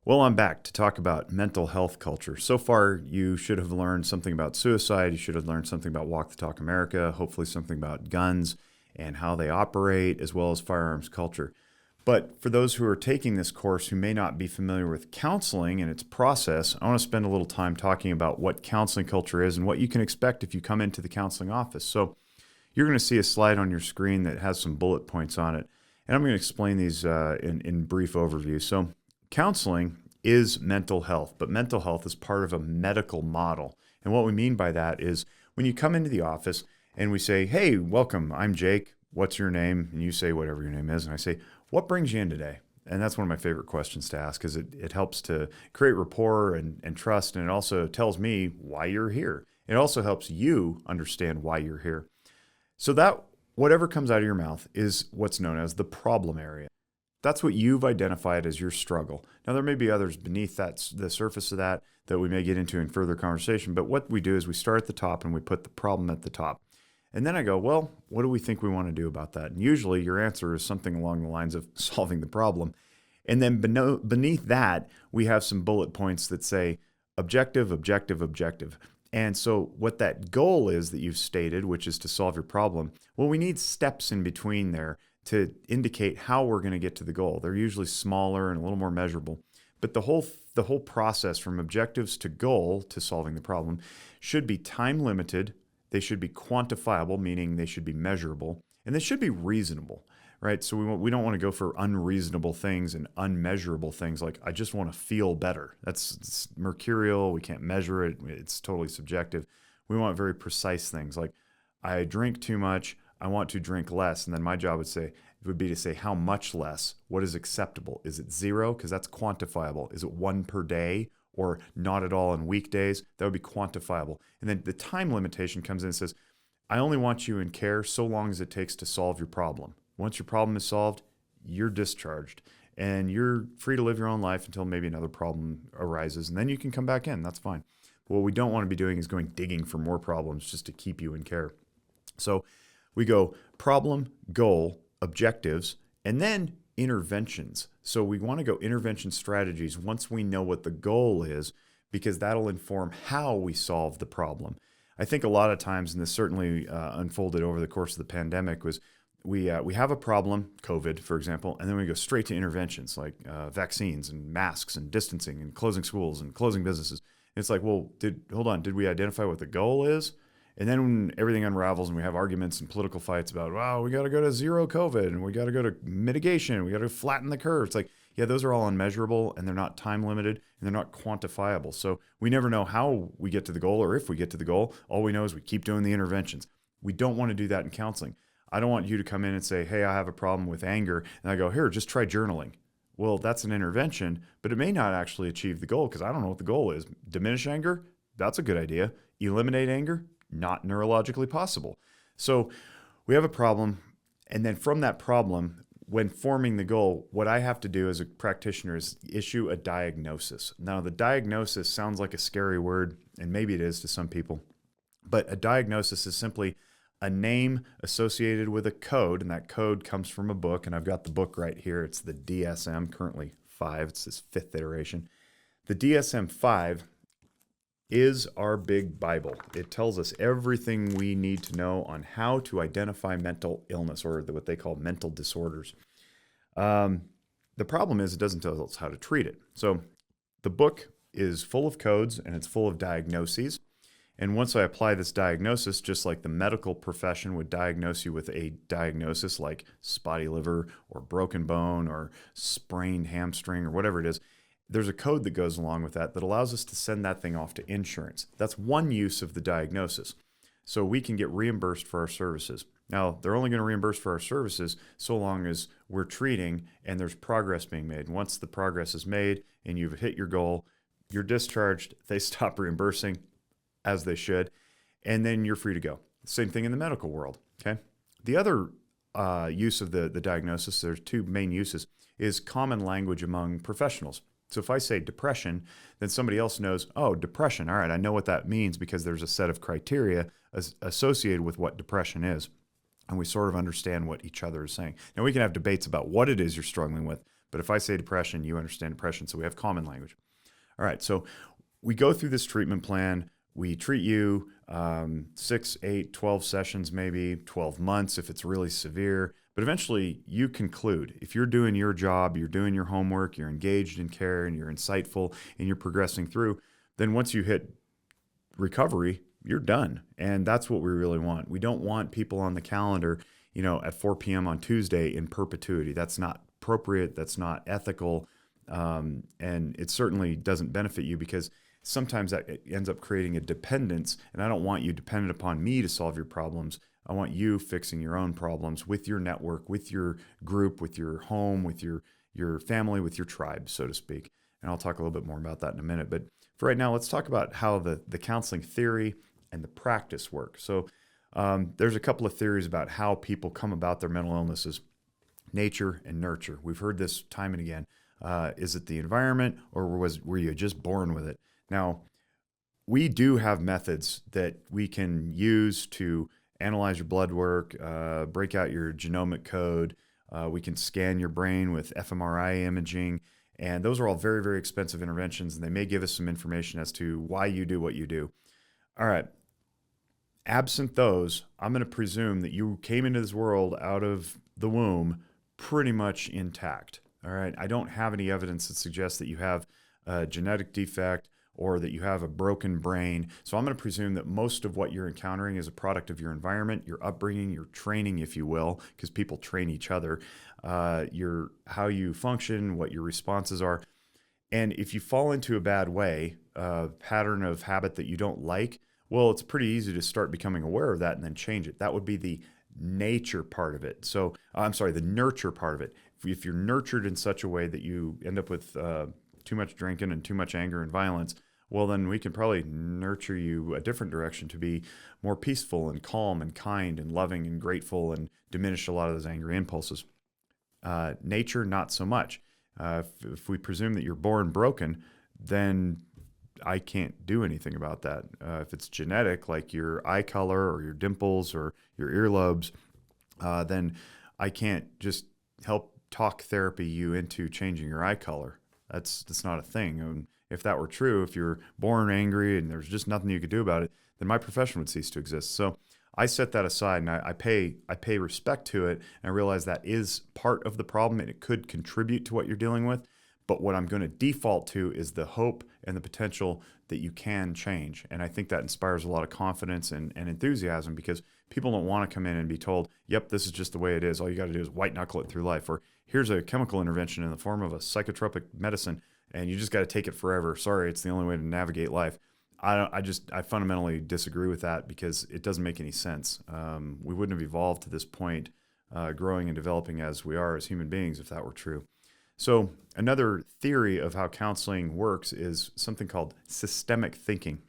Well, I'm back to talk about mental health culture. So far, you should have learned something about suicide. You should have learned something about Walk the Talk America, hopefully something about guns and how they operate, as well as firearms culture. But for those who are taking this course who may not be familiar with counseling and its process, I want to spend a little time talking about what counseling culture is and what you can expect if you come into the counseling office. So you're going to see a slide on your screen that has some bullet points on it. And I'm going to explain these in brief overview. So counseling is mental health, but mental health is part of a medical model. And what we mean by that is when you come into the office and we say, hey, welcome, I'm Jake. What's your name? And you say whatever your name is. And I say, what brings you in today? And that's one of my favorite questions to ask because it helps to create rapport and trust. And it also tells me why you're here. It also helps you understand why you're here. So that whatever comes out of your mouth is what's known as the problem area. That's what you've identified as your struggle. Now, there may be others beneath that, the surface of that we may get into in further conversation. But what we do is we start at the top and we put the problem at the top. And then I go, well, what do we think we want to do about that? And usually your answer is something along the lines of solving the problem. And then beneath that, we have some bullet points that say objective, objective, objective. And so what that goal is that you've stated, which is to solve your problem, well, we need steps in between there to indicate how we're going to get to the goal. They're usually smaller and a little more measurable. But the whole process from objectives to goal to solving the problem should be time limited. They should be quantifiable, meaning they should be measurable, and they should be reasonable, right? So we don't want to go for unreasonable things and unmeasurable things like I just want to feel better. It's mercurial. We can't measure it. It's totally subjective. We want very precise things like I drink too much. I want to drink less. And then my job would be to say how much less, what is acceptable? Is it 0? Because that's quantifiable. Is it 1 per day or not at all on weekdays? That would be quantifiable. And then the time limitation comes in and says, I only want you in care so long as it takes to solve your problem. Once your problem is solved, you're discharged and you're free to live your own life until maybe another problem arises. And then you can come back in. That's fine. But what we don't want to be doing is going digging for more problems just to keep you in care. So we go problem, goal, objectives, and then interventions. So we want to go intervention strategies once we know what the goal is, because that'll inform how we solve the problem. I think a lot of times, and this certainly unfolded over the course of the pandemic, was we have a problem, COVID, for example, and then we go straight to interventions like vaccines and masks and distancing and closing schools and closing businesses. And it's like, well, did we identify what the goal is? And then when everything unravels and we have arguments and political fights about, wow, we got to go to zero COVID and we got to go to mitigation, we got to flatten the curve. It's like, yeah, those are all unmeasurable and they're not time limited and they're not quantifiable. So we never know how we get to the goal or if we get to the goal. All we know is we keep doing the interventions. We don't want to do that in counseling. I don't want you to come in and say, hey, I have a problem with anger. And I go, here, just try journaling. Well, that's an intervention, but it may not actually achieve the goal because I don't know what the goal is. Diminish anger? That's a good idea. Eliminate anger? Not neurologically possible. So we have a problem. And then from that problem, when forming the goal, what I have to do as a practitioner is issue a diagnosis. Now, the diagnosis sounds like a scary word, and maybe it is to some people, but a diagnosis is simply a name associated with a code, and that code comes from a book, and I've got the book right here. It's the DSM, currently 5. It's this 5th iteration. The DSM-5 is our big Bible. It tells us everything we need to know on how to identify mental illness or what they call mental disorders. The problem is it doesn't tell us how to treat it. So the book is full of codes and it's full of diagnoses. And once I apply this diagnosis, just like the medical profession would diagnose you with a diagnosis like spotty liver or broken bone or sprained hamstring or whatever it is, there's a code that goes along with that allows us to send that thing off to insurance. That's one use of the diagnosis. So we can get reimbursed for our services. Now, they're only going to reimburse for our services so long as we're treating and there's progress being made. Once the progress is made and you've hit your goal, you're discharged, they stop reimbursing as they should, and then you're free to go. Same thing in the medical world, okay? The other use of the diagnosis, there's 2 main uses, is common language among professionals. So if I say depression, then somebody else knows, oh, depression. All right, I know what that means because there's a set of criteria associated with what depression is. And we sort of understand what each other is saying. Now, we can have debates about what it is you're struggling with, But if I say depression, you understand depression. So we have common language. All right. So we go through this treatment plan. We treat you 6, 8, 12 sessions, maybe 12 months if it's really severe. But eventually you conclude if you're doing your job, you're doing your homework, you're engaged in care, and you're insightful, and you're progressing through, then once you hit recovery, you're done. And that's what we really want. We don't want people on the calendar, at 4 p.m. on Tuesday in perpetuity. That's not appropriate. That's not ethical. And it certainly doesn't benefit you, because sometimes that ends up creating a dependence. And I don't want you dependent upon me to solve your problems. I want you fixing your own problems with your network, with your group, with your home, with your family, with your tribe, so to speak. And I'll talk a little bit more about that in a minute. But for right now, let's talk about how the counseling theory and the practice work. So there's a couple of theories about how people come about their mental illnesses: nature and nurture. We've heard this time and again. Is it the environment, or were you just born with it? Now, we do have methods that we can use to analyze your blood work, break out your genomic code. We can scan your brain with fMRI imaging. And those are all very, very expensive interventions, and they may give us some information as to why you do what you do. All right. Absent those, I'm going to presume that you came into this world out of the womb pretty much intact. All right. I don't have any evidence that suggests that you have a genetic defect or that you have a broken brain. So I'm going to presume that most of what you're encountering is a product of your environment, your upbringing, your training, if you will, because people train each other, how you function, what your responses are. And if you fall into a bad way, a pattern of habit that you don't like, well, it's pretty easy to start becoming aware of that and then change it. That would be the nature part of it. So the nurture part of it. If you're nurtured in such a way that you end up with too much drinking and too much anger and violence, well, then we can probably nurture you a different direction to be more peaceful and calm and kind and loving and grateful, and diminish a lot of those angry impulses. Nature, not so much. If we presume that you're born broken, then I can't do anything about that. If it's genetic, like your eye color or your dimples or your earlobes, then I can't just help talk therapy you into changing your eye color. That's not a thing. And if that were true, if you're born angry and there's just nothing you could do about it, then my profession would cease to exist. So I set that aside, and I pay respect to it, and I realize that is part of the problem, and it could contribute to what you're dealing with. But what I'm going to default to is the hope and the potential that you can change. And I think that inspires a lot of confidence and enthusiasm, because people don't want to come in and be told, yep, this is just the way it is. All you got to do is white knuckle it through life. Or here's a chemical intervention in the form of a psychotropic medicine, and you just got to take it forever. Sorry, it's the only way to navigate life. I fundamentally disagree with that, because it doesn't make any sense. We wouldn't have evolved to this point, growing and developing as we are as human beings, if that were true. So another theory of how counseling works is something called systemic thinking.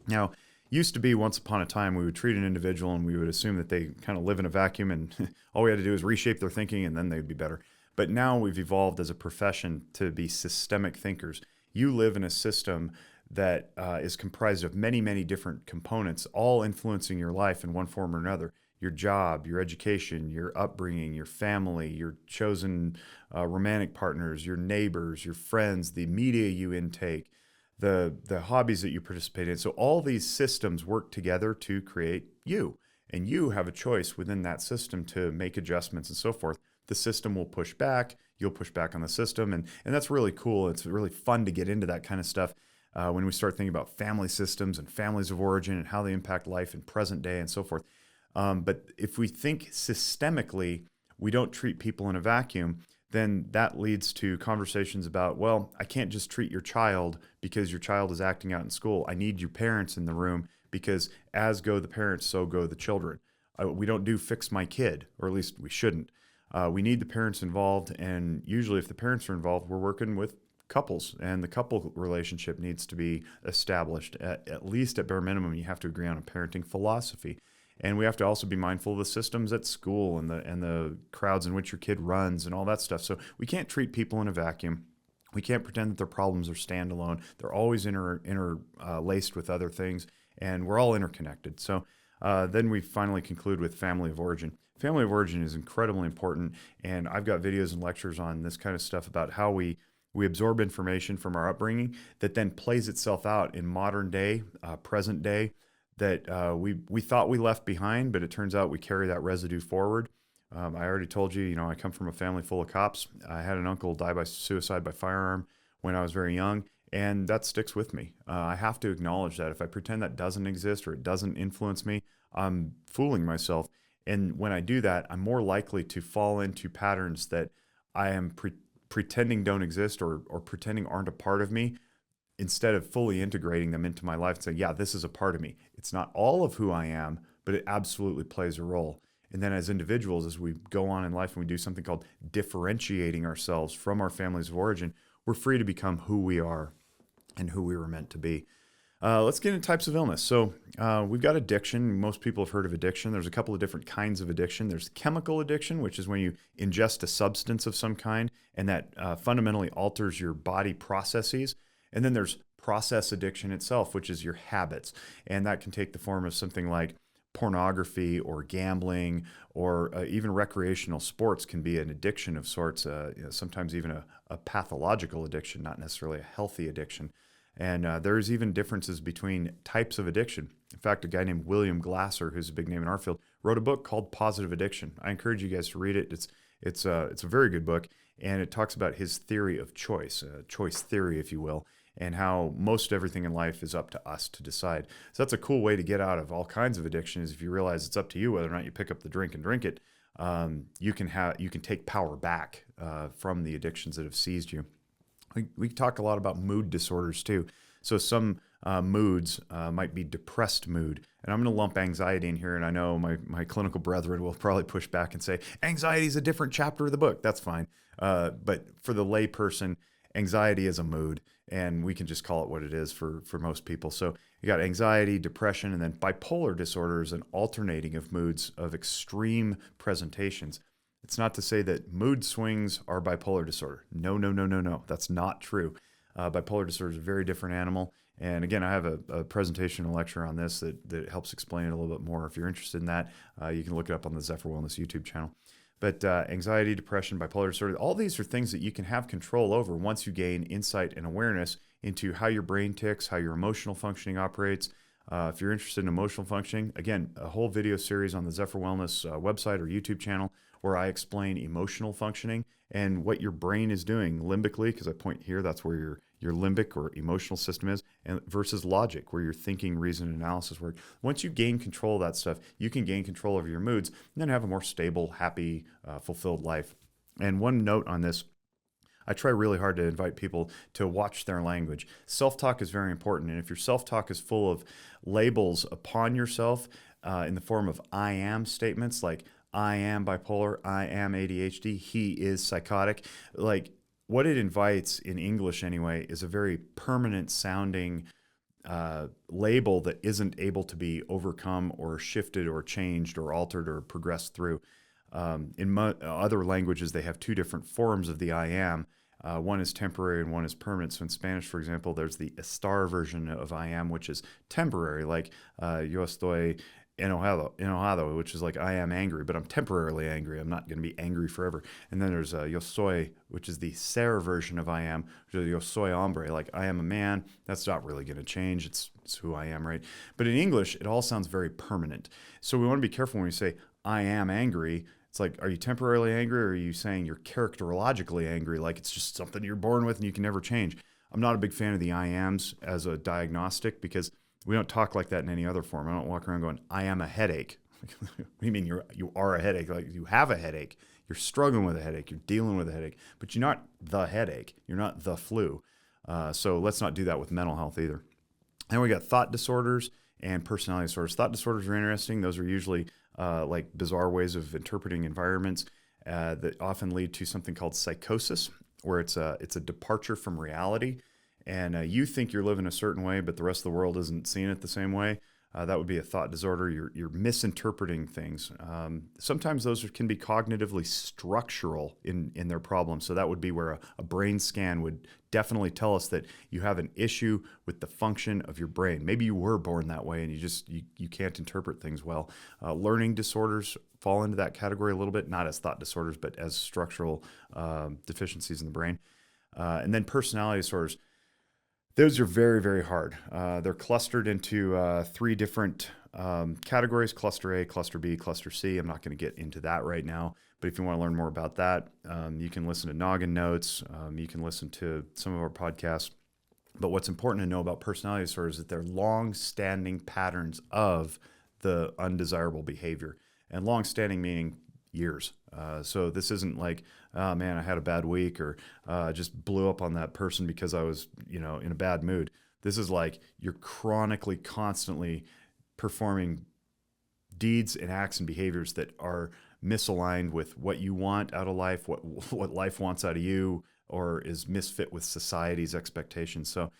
Now, used to be, once upon a time, we would treat an individual and we would assume that they kind of live in a vacuum, and all we had to do is reshape their thinking and then they'd be better. But now we've evolved as a profession to be systemic thinkers. You live in a system that is comprised of many, many different components, all influencing your life in one form or another. Your job, your education, your upbringing, your family, your chosen romantic partners, your neighbors, your friends, the media you intake, the hobbies that you participate in. So all these systems work together to create you. And you have a choice within that system to make adjustments and so forth. The system will push back. You'll push back on the system. And that's really cool. It's really fun to get into that kind of stuff when we start thinking about family systems and families of origin and how they impact life in present day and so forth. But if we think systemically, we don't treat people in a vacuum, then that leads to conversations about, well, I can't just treat your child because your child is acting out in school. I need your parents in the room, because as go the parents, so go the children. We don't do fix my kid, or at least we shouldn't. We need the parents involved, and usually if the parents are involved, we're working with couples, and the couple relationship needs to be established. At least at bare minimum, you have to agree on a parenting philosophy. And we have to also be mindful of the systems at school and the crowds in which your kid runs and all that stuff. So we can't treat people in a vacuum. We can't pretend that their problems are standalone. They're always interlaced with other things, and we're all interconnected. So then we finally conclude with family of origin. Family of origin is incredibly important, and I've got videos and lectures on this kind of stuff about how we absorb information from our upbringing that then plays itself out in modern day, present day, that we thought we left behind, but it turns out we carry that residue forward. I already told you, I come from a family full of cops. I had an uncle die by suicide by firearm when I was very young, and that sticks with me. I have to acknowledge that. If I pretend that doesn't exist or it doesn't influence me, I'm fooling myself. And when I do that, I'm more likely to fall into patterns that I am pretending don't exist or pretending aren't a part of me, instead of fully integrating them into my life and saying, yeah, this is a part of me. It's not all of who I am, but it absolutely plays a role. And then as individuals, as we go on in life and we do something called differentiating ourselves from our families of origin, we're free to become who we are and who we were meant to be. Let's get into types of illness. So we've got addiction. Most people have heard of addiction. There's a couple of different kinds of addiction. There's chemical addiction, which is when you ingest a substance of some kind, and that fundamentally alters your body processes. And then there's process addiction itself, which is your habits. And that can take the form of something like pornography or gambling, or even recreational sports can be an addiction of sorts, sometimes even a pathological addiction, not necessarily a healthy addiction. And there's even differences between types of addiction. In fact, a guy named William Glasser, who's a big name in our field, wrote a book called Positive Addiction. I encourage you guys to read it. It's a very good book, and it talks about his theory of choice theory, if you will, and how most everything in life is up to us to decide. So that's a cool way to get out of all kinds of addictions. If you realize it's up to you whether or not you pick up the drink and drink it, you can take power back from the addictions that have seized you. We talk a lot about mood disorders too. So some moods might be depressed mood. And I'm going to lump anxiety in here. And I know my clinical brethren will probably push back and say, anxiety is a different chapter of the book. That's fine. But for the lay person, anxiety is a mood. And we can just call it what it is for most people. So you got anxiety, depression, and then bipolar disorder is an alternating of moods of extreme presentations. It's not to say that mood swings are bipolar disorder. No. That's not true. Bipolar disorder is a very different animal. And again, I have a presentation and lecture on this that helps explain it a little bit more. If you're interested in that, you can look it up on the Zephyr Wellness YouTube channel. But anxiety, depression, bipolar disorder, all these are things that you can have control over once you gain insight and awareness into how your brain ticks, how your emotional functioning operates. If you're interested in emotional functioning, again, a whole video series on the Zephyr Wellness website or YouTube channel where I explain emotional functioning and what your brain is doing limbically, because I point here, that's where your limbic or emotional system is, and versus logic, where your thinking, reason, and analysis work. Once you gain control of that stuff, you can gain control over your moods and then have a more stable, happy, fulfilled life. And one note on this, I try really hard to invite people to watch their language. Self-talk is very important, and if your self-talk is full of labels upon yourself in the form of I am statements like I am bipolar, I am ADHD, he is psychotic, like what it invites in English anyway is a very permanent sounding label that isn't able to be overcome or shifted or changed or altered or progressed through. In other languages, they have two different forms of the I am. One is temporary and one is permanent. So in Spanish, for example, there's the estar version of I am, which is temporary, like yo estoy enojado, which is like I am angry, but I'm temporarily angry. I'm not going to be angry forever. And then there's yo soy, which is the ser version of I am, which is yo soy hombre, like I am a man. That's not really going to change. It's who I am, right? But in English, it all sounds very permanent. So we want to be careful when we say I am angry. It's like, are you temporarily angry, or are you saying you're characterologically angry, like it's just something you're born with and you can never change? I'm not a big fan of the I ams as a diagnostic because we don't talk like that in any other form. I don't walk around going, I am a headache. What do you mean you are a headache? Like you have a headache. You're struggling with a headache. You're dealing with a headache. But you're not the headache. You're not the flu. So let's not do that with mental health either. And we got thought disorders and personality disorders. Thought disorders are interesting. Those are usually like bizarre ways of interpreting environments that often lead to something called psychosis, where it's a departure from reality. And you think you're living a certain way, but the rest of the world isn't seeing it the same way. That would be a thought disorder. You're misinterpreting things. Sometimes those can be cognitively structural in their problems. So that would be where a brain scan would definitely tell us that you have an issue with the function of your brain. Maybe you were born that way and you can't interpret things well. Learning disorders fall into that category a little bit, not as thought disorders, but as structural deficiencies in the brain. And then personality disorders. Those are very, very hard. They're clustered into 3 different categories: cluster A, cluster B, cluster C. I'm not going to get into that right now, but if you want to learn more about that, you can listen to Noggin Notes. You can listen to some of our podcasts. But what's important to know about personality disorders is that they're long-standing patterns of the undesirable behavior. And long-standing meaning years. So this isn't like, oh man, I had a bad week, or just blew up on that person because I was, in a bad mood. This is like you're chronically, constantly performing deeds and acts and behaviors that are misaligned with what you want out of life, what life wants out of you, or is misfit with society's expectations. So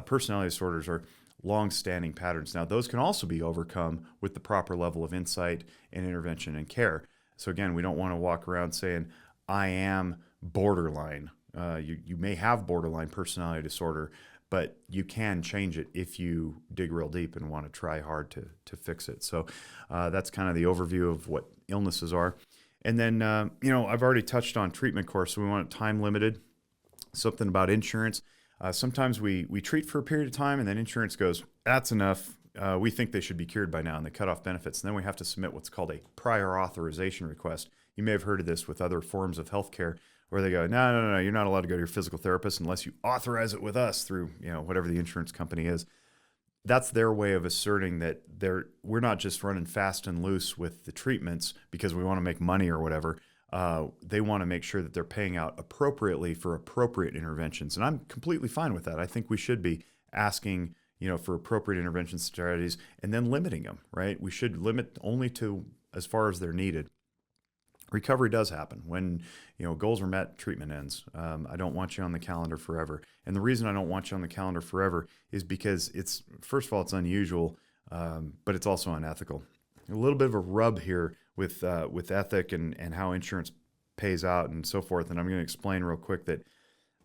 personality disorders are long-standing patterns. Now, those can also be overcome with the proper level of insight and intervention and care. So again, we don't want to walk around saying, I am borderline. You may have borderline personality disorder, but you can change it if you dig real deep and want to try hard to fix it. So that's kind of the overview of what illnesses are. And then, I've already touched on treatment course, so we want it time limited. Something about insurance. Sometimes we treat for a period of time and then insurance goes, that's enough. We think they should be cured by now, and they cut off benefits. And then we have to submit what's called a prior authorization request. You may have heard of this with other forms of healthcare where they go, no, you're not allowed to go to your physical therapist unless you authorize it with us through, whatever the insurance company is. That's their way of asserting that we're not just running fast and loose with the treatments because we want to make money or whatever. They want to make sure that they're paying out appropriately for appropriate interventions. And I'm completely fine with that. I think we should be asking, for appropriate intervention strategies and then limiting them, right? We should limit only to as far as they're needed. Recovery does happen. When, goals are met, treatment ends. I don't want you on the calendar forever. And the reason I don't want you on the calendar forever is because first of all, it's unusual, but it's also unethical. A little bit of a rub here with ethic and how insurance pays out and so forth. And I'm going to explain real quick that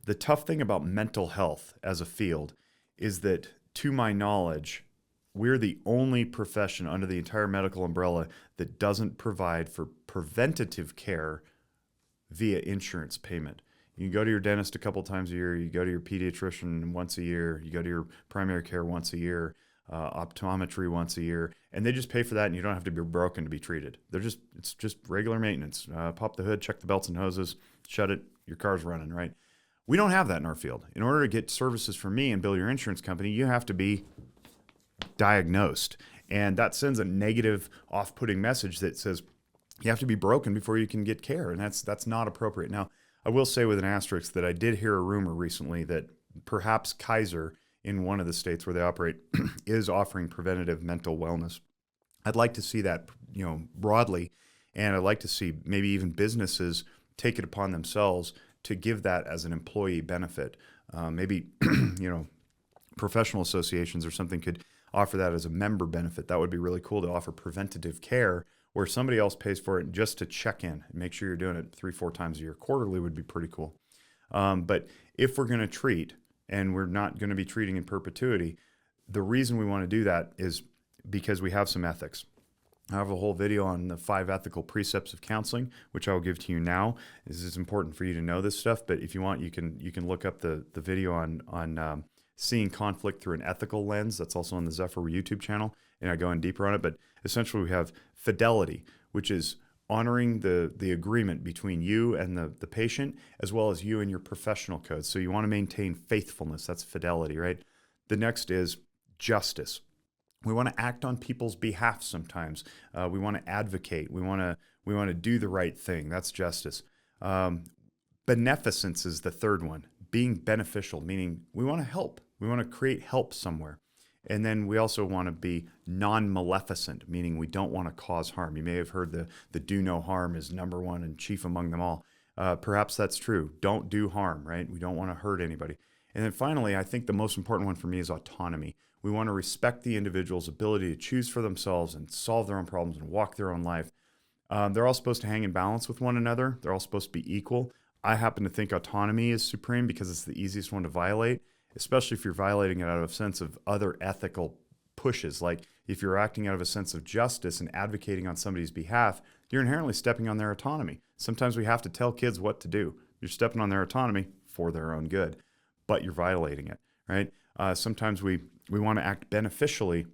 the tough thing about mental health as a field is that, to my knowledge, we're the only profession under the entire medical umbrella that doesn't provide for preventative care via insurance payment. You go to your dentist a couple times a year, you go to your pediatrician once a year, you go to your primary care once a year, optometry once a year, and they just pay for that, and you don't have to be broken to be treated. It's just regular maintenance. Pop the hood, check the belts and hoses, shut it, your car's running, right? We don't have that in our field. In order to get services from me and build your insurance company, you have to be diagnosed. And that sends a negative, off-putting message that says you have to be broken before you can get care. And that's not appropriate. Now, I will say with an asterisk that I did hear a rumor recently that perhaps Kaiser, in one of the states where they operate, is offering preventative mental wellness. I'd like to see that, broadly. And I'd like to see maybe even businesses take it upon themselves to give that as an employee benefit. Maybe, professional associations or something could offer that as a member benefit. That would be really cool to offer preventative care where somebody else pays for it just to check in and make sure you're doing it 3-4 times a year. Quarterly would be pretty cool. But if we're going to treat, and we're not going to be treating in perpetuity, the reason we want to do that is because we have some ethics. I have a whole video on the 5 ethical precepts of counseling, which I'll give to you now. This is important for you to know this stuff, but if you want, you can look up the video on seeing conflict through an ethical lens. That's also on the Zephyr YouTube channel, and I go in deeper on it. But essentially, we have fidelity, which is honoring the agreement between you and the patient, as well as you and your professional codes. So you want to maintain faithfulness. That's fidelity, right? The next is justice. We want to act on people's behalf sometimes. We want to advocate. We want to do the right thing. That's justice. Beneficence is the third one. Being beneficial, meaning we want to help. We want to create help somewhere. And then we also want to be non-maleficent, meaning we don't want to cause harm. You may have heard the do no harm is number one and chief among them all. Perhaps that's true. Don't do harm, right? We don't want to hurt anybody. And then finally, I think the most important one for me is autonomy. We want to respect the individual's ability to choose for themselves and solve their own problems and walk their own life. They're all supposed to hang in balance with one another. They're all supposed to be equal. I happen to think autonomy is supreme because it's the easiest one to violate, especially if you're violating it out of a sense of other ethical pushes. Like if you're acting out of a sense of justice and advocating on somebody's behalf, you're inherently stepping on their autonomy. Sometimes we have to tell kids what to do. You're stepping on their autonomy for their own good, but you're violating it, right? Sometimes we want to act beneficially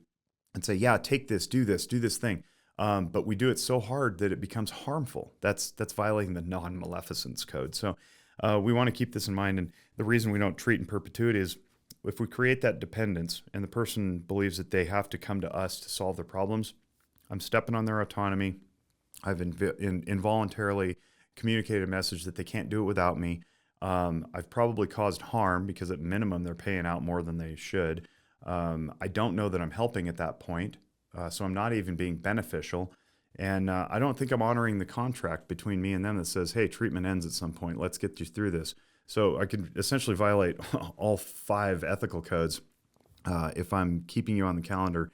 and say, yeah, take this, do this thing. But we do it so hard that it becomes harmful. That's violating the non-maleficence code. So we want to keep this in mind. And the reason we don't treat in perpetuity is if we create that dependence and the person believes that they have to come to us to solve their problems, I'm stepping on their autonomy. I've involuntarily communicated a message that they can't do it without me. I've probably caused harm because at minimum they're paying out more than they should. I don't know that I'm helping at that point, so I'm not even being beneficial. And I don't think I'm honoring the contract between me and them that says, hey, treatment ends at some point. Let's get you through this. So I could essentially violate all 5 ethical codes if I'm keeping you on the calendar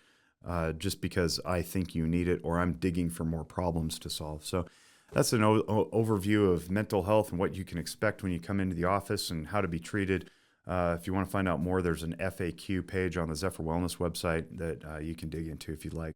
just because I think you need it or I'm digging for more problems to solve. So that's an overview of mental health and what you can expect when you come into the office and how to be treated. If you want to find out more, there's an FAQ page on the Zephyr Wellness website that you can dig into if you'd like.